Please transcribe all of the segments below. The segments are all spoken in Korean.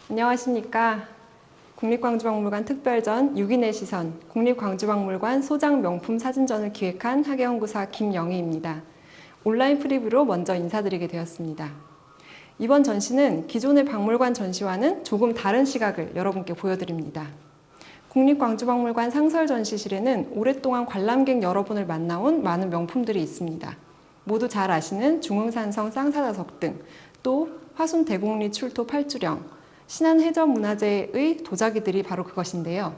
안녕하십니까. 국립광주박물관 특별전 6인의 시선, 국립광주박물관 소장 명품 사진전을 기획한 학예연구사 김영희입니다. 온라인 프리뷰로 먼저 인사드리게 되었습니다. 이번 전시는 기존의 박물관 전시와는 조금 다른 시각을 여러분께 보여드립니다. 국립광주박물관 상설전시실에는 오랫동안 관람객 여러분을 만나온 많은 명품들이 있습니다. 모두 잘 아시는 중흥산성 쌍사자석 등, 또 화순대곡리 출토 팔주령, 신안해전문화재의 도자기들이 바로 그것인데요.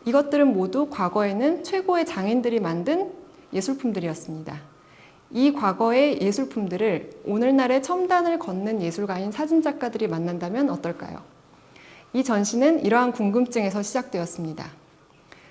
이것들은 모두 과거에는 최고의 장인들이 만든 예술품들이었습니다. 이 과거의 예술품들을 오늘날의 첨단을 걷는 예술가인 사진작가들이 만난다면 어떨까요? 이 전시는 이러한 궁금증에서 시작되었습니다.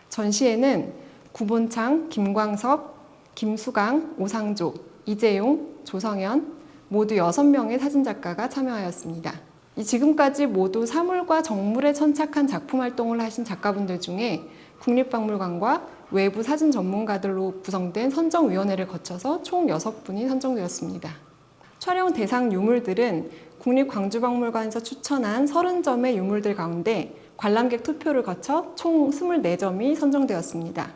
전시에는 구본창, 김광섭, 김수강, 오상조, 이재용, 조성현 모두 6명의 사진작가가 참여하였습니다. 지금까지 모두 사물과 정물에 천착한 작품 활동을 하신 작가분들 중에 국립박물관과 외부 사진 전문가들로 구성된 선정위원회를 거쳐서 총 6분이 선정되었습니다. 촬영 대상 유물들은 국립광주박물관에서 추천한 30점의 유물들 가운데 관람객 투표를 거쳐 총 24점이 선정되었습니다.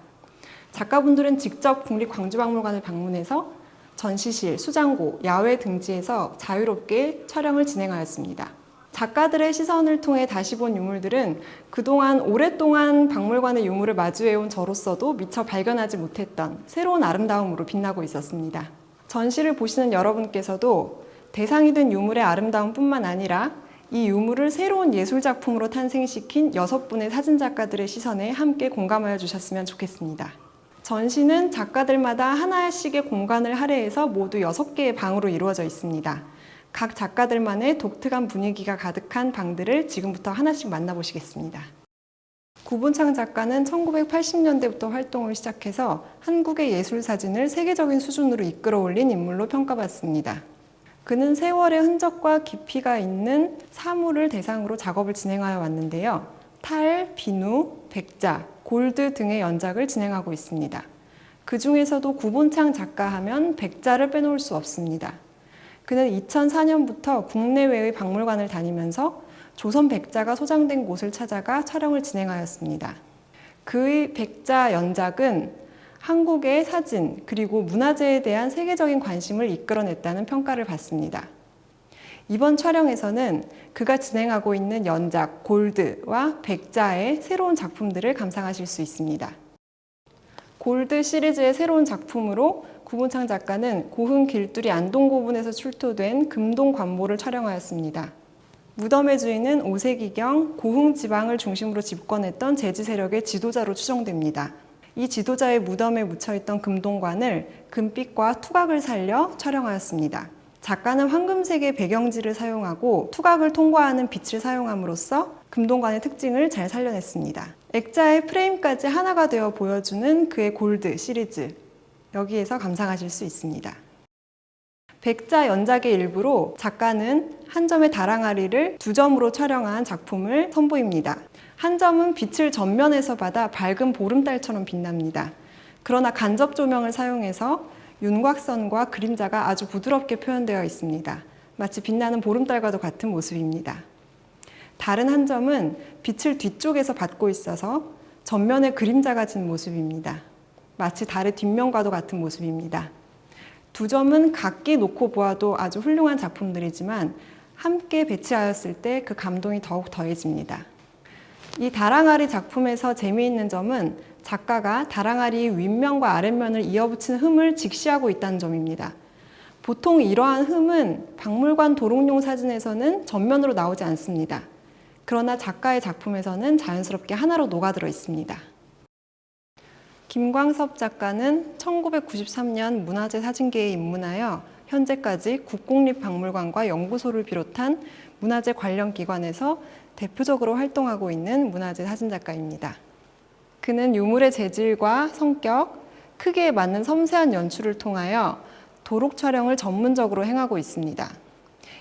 작가분들은 직접 국립광주박물관을 방문해서 전시실, 수장고, 야외 등지에서 자유롭게 촬영을 진행하였습니다. 작가들의 시선을 통해 다시 본 유물들은 그동안 오랫동안 박물관의 유물을 마주해온 저로서도 미처 발견하지 못했던 새로운 아름다움으로 빛나고 있었습니다. 전시를 보시는 여러분께서도 대상이 된 유물의 아름다움뿐만 아니라 이 유물을 새로운 예술작품으로 탄생시킨 6분의 사진작가들의 시선에 함께 공감하여 주셨으면 좋겠습니다. 전시는 작가들마다 하나씩의 공간을 할애해서 모두 6개의 방으로 이루어져 있습니다. 각 작가들만의 독특한 분위기가 가득한 방들을 지금부터 하나씩 만나보시겠습니다. 구본창 작가는 1980년대부터 활동을 시작해서 한국의 예술사진을 세계적인 수준으로 이끌어 올린 인물로 평가받습니다. 그는 세월의 흔적과 깊이가 있는 사물을 대상으로 작업을 진행하여 왔는데요. 탈, 비누, 백자, 골드 등의 연작을 진행하고 있습니다. 그 중에서도 구본창 작가 하면 백자를 빼놓을 수 없습니다. 그는 2004년부터 국내외의 박물관을 다니면서 조선 백자가 소장된 곳을 찾아가 촬영을 진행하였습니다. 그의 백자 연작은 한국의 사진 그리고 문화재에 대한 세계적인 관심을 이끌어냈다는 평가를 받습니다. 이번 촬영에서는 그가 진행하고 있는 연작, 골드와 백자의 새로운 작품들을 감상하실 수 있습니다. 골드 시리즈의 새로운 작품으로 구본창 작가는 고흥 길두리 안동고분에서 출토된 금동관모를 촬영하였습니다. 무덤의 주인은 오세기경, 고흥 지방을 중심으로 집권했던 제지 세력의 지도자로 추정됩니다. 이 지도자의 무덤에 묻혀있던 금동관을 금빛과 투각을 살려 촬영하였습니다. 작가는 황금색의 배경지를 사용하고 투각을 통과하는 빛을 사용함으로써 금동관의 특징을 잘 살려냈습니다. 액자의 프레임까지 하나가 되어 보여주는 그의 골드 시리즈, 여기에서 감상하실 수 있습니다. 백자 연작의 일부로 작가는 한 점의 다랑아리를 2점으로 촬영한 작품을 선보입니다. 한 점은 빛을 전면에서 받아 밝은 보름달처럼 빛납니다. 그러나 간접 조명을 사용해서 윤곽선과 그림자가 아주 부드럽게 표현되어 있습니다. 마치 빛나는 보름달과도 같은 모습입니다. 다른 한 점은 빛을 뒤쪽에서 받고 있어서 전면에 그림자가 진 모습입니다. 마치 달의 뒷면과도 같은 모습입니다. 2점은 각기 놓고 보아도 아주 훌륭한 작품들이지만 함께 배치하였을 때 그 감동이 더욱 더해집니다. 이 다랑아리 작품에서 재미있는 점은 작가가 다랑아리의 윗면과 아랫면을 이어붙인 흠을 직시하고 있다는 점입니다. 보통 이러한 흠은 박물관 도록용 사진에서는 전면으로 나오지 않습니다. 그러나 작가의 작품에서는 자연스럽게 하나로 녹아들어 있습니다. 김광섭 작가는 1993년 문화재 사진계에 입문하여 현재까지 국공립박물관과 연구소를 비롯한 문화재 관련 기관에서 대표적으로 활동하고 있는 문화재 사진작가입니다. 그는 유물의 재질과 성격, 크기에 맞는 섬세한 연출을 통하여 도록 촬영을 전문적으로 행하고 있습니다.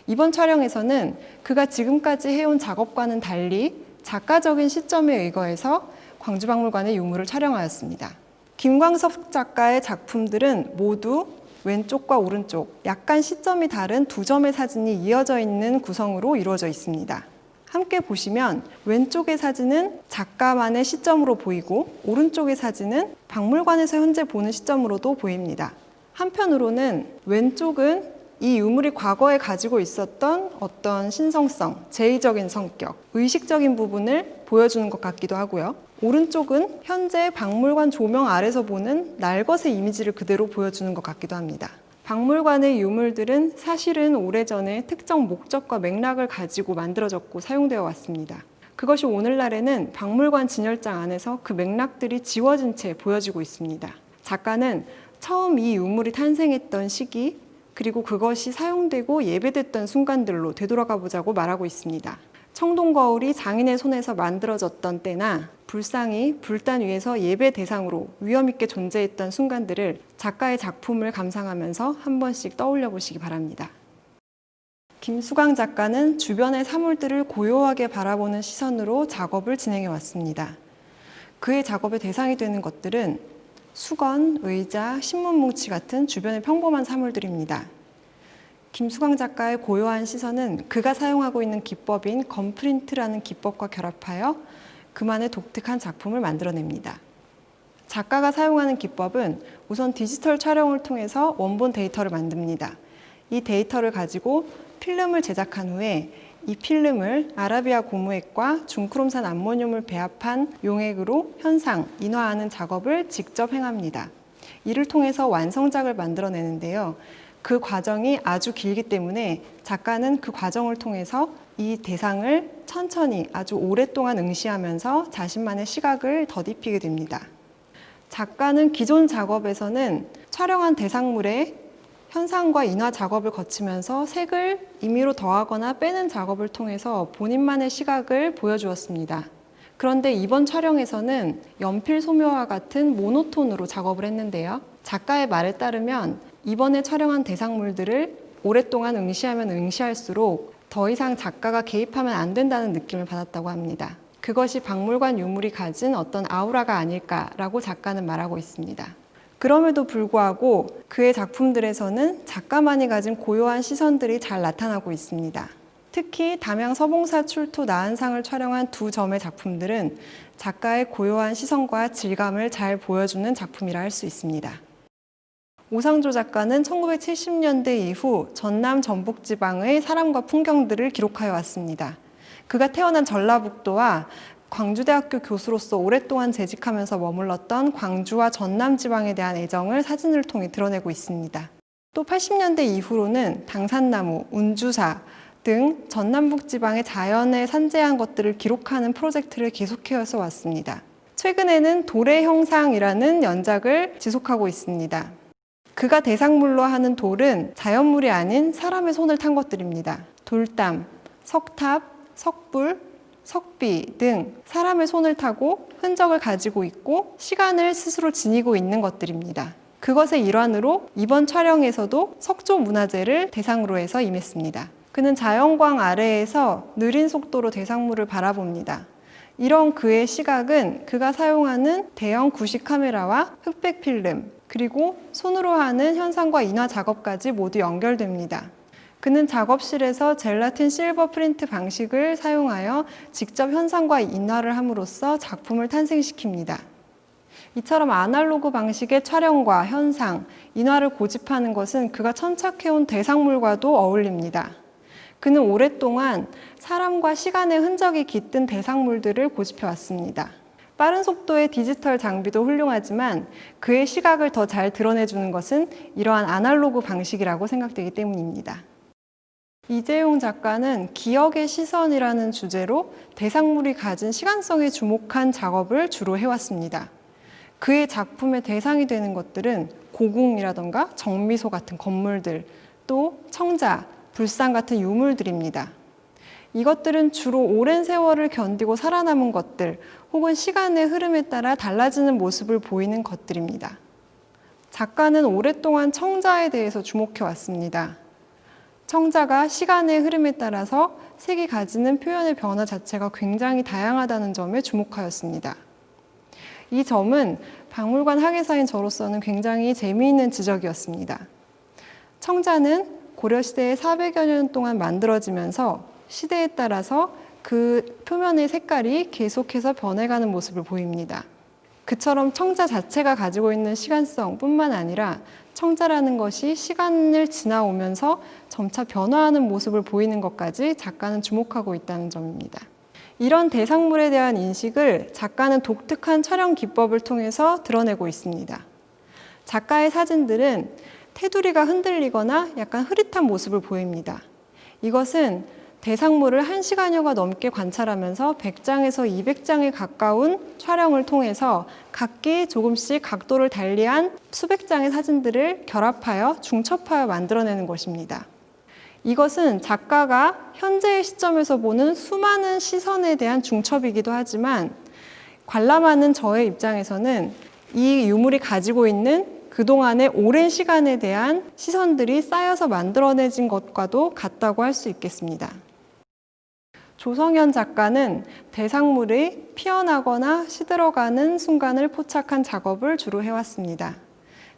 이번 촬영에서는 그가 지금까지 해온 작업과는 달리 작가적인 시점에 의거해서 광주박물관의 유물을 촬영하였습니다. 김광섭 작가의 작품들은 모두 왼쪽과 오른쪽 약간 시점이 다른 2점의 사진이 이어져 있는 구성으로 이루어져 있습니다. 함께 보시면 왼쪽의 사진은 작가만의 시점으로 보이고 오른쪽의 사진은 박물관에서 현재 보는 시점으로도 보입니다. 한편으로는 왼쪽은 이 유물이 과거에 가지고 있었던 어떤 신성성, 제의적인 성격, 의식적인 부분을 보여주는 것 같기도 하고요. 오른쪽은 현재 박물관 조명 아래서 보는 날것의 이미지를 그대로 보여주는 것 같기도 합니다. 박물관의 유물들은 사실은 오래전에 특정 목적과 맥락을 가지고 만들어졌고 사용되어 왔습니다. 그것이 오늘날에는 박물관 진열장 안에서 그 맥락들이 지워진 채 보여지고 있습니다. 작가는 처음 이 유물이 탄생했던 시기, 그리고 그것이 사용되고 예배됐던 순간들로 되돌아가 보자고 말하고 있습니다. 청동거울이 장인의 손에서 만들어졌던 때나 불상이 불단 위에서 예배 대상으로 위험 있게 존재했던 순간들을 작가의 작품을 감상하면서 한 번씩 떠올려 보시기 바랍니다. 김수광 작가는 주변의 사물들을 고요하게 바라보는 시선으로 작업을 진행해 왔습니다. 그의 작업의 대상이 되는 것들은 수건, 의자, 신문 뭉치 같은 주변의 평범한 사물들입니다. 김수광 작가의 고요한 시선은 그가 사용하고 있는 기법인 건프린트라는 기법과 결합하여 그만의 독특한 작품을 만들어냅니다. 작가가 사용하는 기법은 우선 디지털 촬영을 통해서 원본 데이터를 만듭니다. 이 데이터를 가지고 필름을 제작한 후에 이 필름을 아라비아 고무액과 중크롬산 암모늄을 배합한 용액으로 현상, 인화하는 작업을 직접 행합니다. 이를 통해서 완성작을 만들어내는데요. 그 과정이 아주 길기 때문에 작가는 그 과정을 통해서 이 대상을 천천히 아주 오랫동안 응시하면서 자신만의 시각을 덧입히게 됩니다. 작가는 기존 작업에서는 촬영한 대상물에 현상과 인화 작업을 거치면서 색을 임의로 더하거나 빼는 작업을 통해서 본인만의 시각을 보여주었습니다. 그런데 이번 촬영에서는 연필 소묘와 같은 모노톤으로 작업을 했는데요. 작가의 말에 따르면 이번에 촬영한 대상물들을 오랫동안 응시하면 응시할수록 더 이상 작가가 개입하면 안 된다는 느낌을 받았다고 합니다. 그것이 박물관 유물이 가진 어떤 아우라가 아닐까라고 작가는 말하고 있습니다. 그럼에도 불구하고 그의 작품들에서는 작가만이 가진 고요한 시선들이 잘 나타나고 있습니다. 특히 담양 서봉사 출토 나한상을 촬영한 두 점의 작품들은 작가의 고요한 시선과 질감을 잘 보여주는 작품이라 할 수 있습니다. 오상조 작가는 1970년대 이후 전남 전북지방의 사람과 풍경들을 기록하여 왔습니다. 그가 태어난 전라북도와 광주대학교 교수로서 오랫동안 재직하면서 머물렀던 광주와 전남 지방에 대한 애정을 사진을 통해 드러내고 있습니다. 또 80년대 이후로는 당산나무, 운주사 등 전남북 지방의 자연에 산재한 것들을 기록하는 프로젝트를 계속해서 왔습니다. 최근에는 돌의 형상이라는 연작을 지속하고 있습니다. 그가 대상물로 하는 돌은 자연물이 아닌 사람의 손을 탄 것들입니다. 돌담, 석탑, 석불, 석비 등 사람의 손을 타고 흔적을 가지고 있고 시간을 스스로 지니고 있는 것들입니다. 그것의 일환으로 이번 촬영에서도 석조문화재를 대상으로 해서 임했습니다. 그는 자연광 아래에서 느린 속도로 대상물을 바라봅니다. 이런 그의 시각은 그가 사용하는 대형 구시 카메라와 흑백 필름, 그리고 손으로 하는 현상과 인화 작업까지 모두 연결됩니다. 그는 작업실에서 젤라틴 실버 프린트 방식을 사용하여 직접 현상과 인화를 함으로써 작품을 탄생시킵니다. 이처럼 아날로그 방식의 촬영과 현상, 인화를 고집하는 것은 그가 천착해온 대상물과도 어울립니다. 그는 오랫동안 사람과 시간의 흔적이 깃든 대상물들을 고집해왔습니다. 빠른 속도의 디지털 장비도 훌륭하지만 그의 시각을 더 잘 드러내주는 것은 이러한 아날로그 방식이라고 생각되기 때문입니다. 이재용 작가는 기억의 시선이라는 주제로 대상물이 가진 시간성에 주목한 작업을 주로 해왔습니다. 그의 작품의 대상이 되는 것들은 고궁이라던가 정미소 같은 건물들, 또 청자, 불상 같은 유물들입니다. 이것들은 주로 오랜 세월을 견디고 살아남은 것들 혹은 시간의 흐름에 따라 달라지는 모습을 보이는 것들입니다. 작가는 오랫동안 청자에 대해서 주목해 왔습니다. 청자가 시간의 흐름에 따라서 색이 가지는 표현의 변화 자체가 굉장히 다양하다는 점에 주목하였습니다. 이 점은 박물관 학예사인 저로서는 굉장히 재미있는 지적이었습니다. 청자는 고려시대에 400여 년 동안 만들어지면서 시대에 따라서 그 표면의 색깔이 계속해서 변해가는 모습을 보입니다. 그처럼 청자 자체가 가지고 있는 시간성뿐만 아니라 청자라는 것이 시간을 지나오면서 점차 변화하는 모습을 보이는 것까지 작가는 주목하고 있다는 점입니다. 이런 대상물에 대한 인식을 작가는 독특한 촬영 기법을 통해서 드러내고 있습니다. 작가의 사진들은 테두리가 흔들리거나 약간 흐릿한 모습을 보입니다. 이것은 대상물을 1시간여가 넘게 관찰하면서 100장에서 200장에 가까운 촬영을 통해서 각기 조금씩 각도를 달리한 수백 장의 사진들을 결합하여 중첩하여 만들어내는 것입니다. 이것은 작가가 현재의 시점에서 보는 수많은 시선에 대한 중첩이기도 하지만 관람하는 저의 입장에서는 이 유물이 가지고 있는 그동안의 오랜 시간에 대한 시선들이 쌓여서 만들어내진 것과도 같다고 할 수 있겠습니다. 조성현 작가는 대상물이 피어나거나 시들어가는 순간을 포착한 작업을 주로 해왔습니다.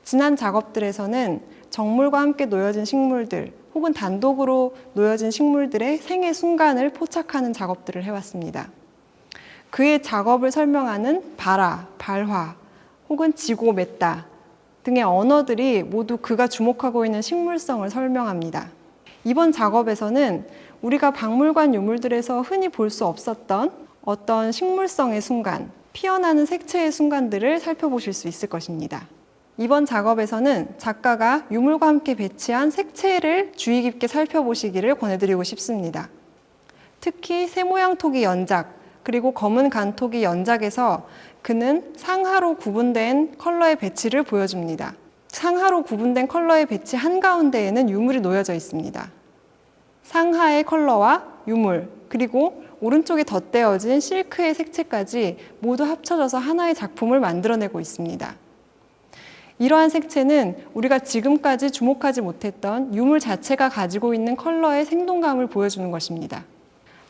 지난 작업들에서는 정물과 함께 놓여진 식물들 혹은 단독으로 놓여진 식물들의 생애 순간을 포착하는 작업들을 해왔습니다. 그의 작업을 설명하는 발화, 발화 혹은 지고 맺다 등의 언어들이 모두 그가 주목하고 있는 식물성을 설명합니다. 이번 작업에서는 우리가 박물관 유물들에서 흔히 볼 수 없었던 어떤 식물성의 순간, 피어나는 색채의 순간들을 살펴보실 수 있을 것입니다. 이번 작업에서는 작가가 유물과 함께 배치한 색채를 주의 깊게 살펴보시기를 권해드리고 싶습니다. 특히 세모양 토기 연작, 그리고 검은 간토기 연작에서 그는 상하로 구분된 컬러의 배치를 보여줍니다. 상하로 구분된 컬러의 배치 한가운데에는 유물이 놓여져 있습니다. 상하의 컬러와 유물, 그리고 오른쪽에 덧대어진 실크의 색채까지 모두 합쳐져서 하나의 작품을 만들어내고 있습니다. 이러한 색채는 우리가 지금까지 주목하지 못했던 유물 자체가 가지고 있는 컬러의 생동감을 보여주는 것입니다.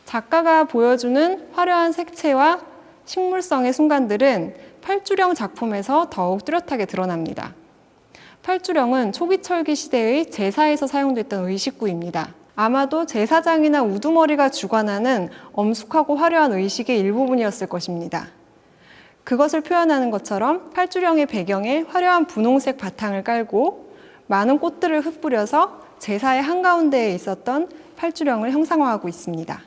작가가 보여주는 화려한 색채와 식물성의 순간들은 팔주령 작품에서 더욱 뚜렷하게 드러납니다. 팔주령은 초기철기 시대의 제사에서 사용됐던 의식구입니다. 아마도 제사장이나 우두머리가 주관하는 엄숙하고 화려한 의식의 일부분이었을 것입니다. 그것을 표현하는 것처럼 팔주령의 배경에 화려한 분홍색 바탕을 깔고 많은 꽃들을 흩뿌려서 제사의 한가운데에 있었던 팔주령을 형상화하고 있습니다.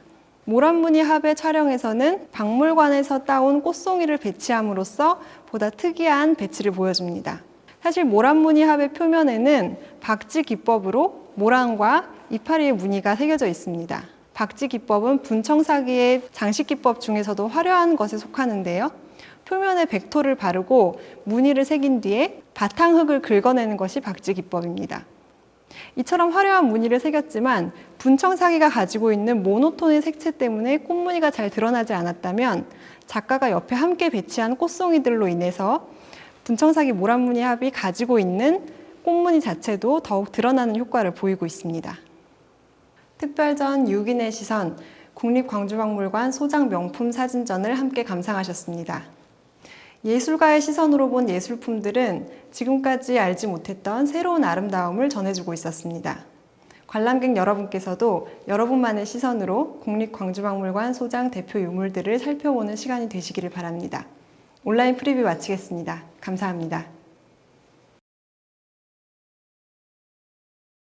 모란무늬 합의 촬영에서는 박물관에서 따온 꽃송이를 배치함으로써 보다 특이한 배치를 보여줍니다. 사실 모란무늬 합의 표면에는 박지 기법으로 모란과 이파리의 무늬가 새겨져 있습니다. 박지 기법은 분청사기의 장식 기법 중에서도 화려한 것에 속하는데요. 표면에 백토를 바르고 무늬를 새긴 뒤에 바탕흙을 긁어내는 것이 박지 기법입니다. 이처럼 화려한 무늬를 새겼지만 분청사기가 가지고 있는 모노톤의 색채 때문에 꽃무늬가 잘 드러나지 않았다면 작가가 옆에 함께 배치한 꽃송이들로 인해서 분청사기 모란무늬 합이 가지고 있는 꽃무늬 자체도 더욱 드러나는 효과를 보이고 있습니다. 특별전 6인의 시선, 국립광주박물관 소장 명품 사진전을 함께 감상하셨습니다. 예술가의 시선으로 본 예술품들은 지금까지 알지 못했던 새로운 아름다움을 전해주고 있었습니다. 관람객 여러분께서도 여러분만의 시선으로 국립광주박물관 소장 대표 유물들을 살펴보는 시간이 되시기를 바랍니다. 온라인 프리뷰 마치겠습니다. 감사합니다.